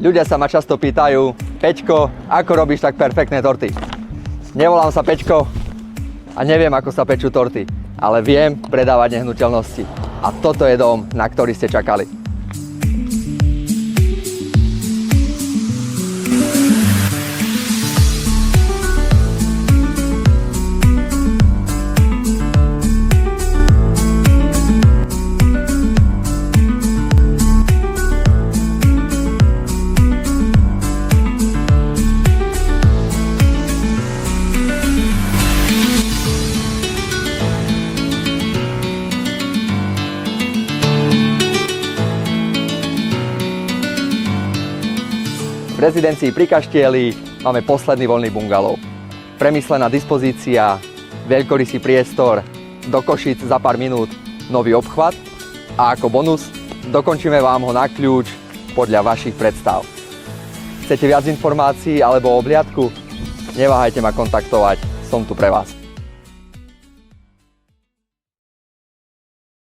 Ľudia sa ma často pýtajú: Peťko, ako robíš tak perfektné torty? Nevolám sa Peťko a neviem, ako sa pečú torty, ale viem predávať nehnuteľnosti. A toto je dom, na ktorý ste čakali. V rezidencii pri Kaštieli máme posledný voľný bungalov. Premyslená dispozícia, veľkorysý priestor, do Košic za pár minút nový obchvat a ako bonus dokončíme vám ho na kľúč podľa vašich predstav. Chcete viac informácií alebo obliadku? Neváhajte ma kontaktovať, som tu pre vás.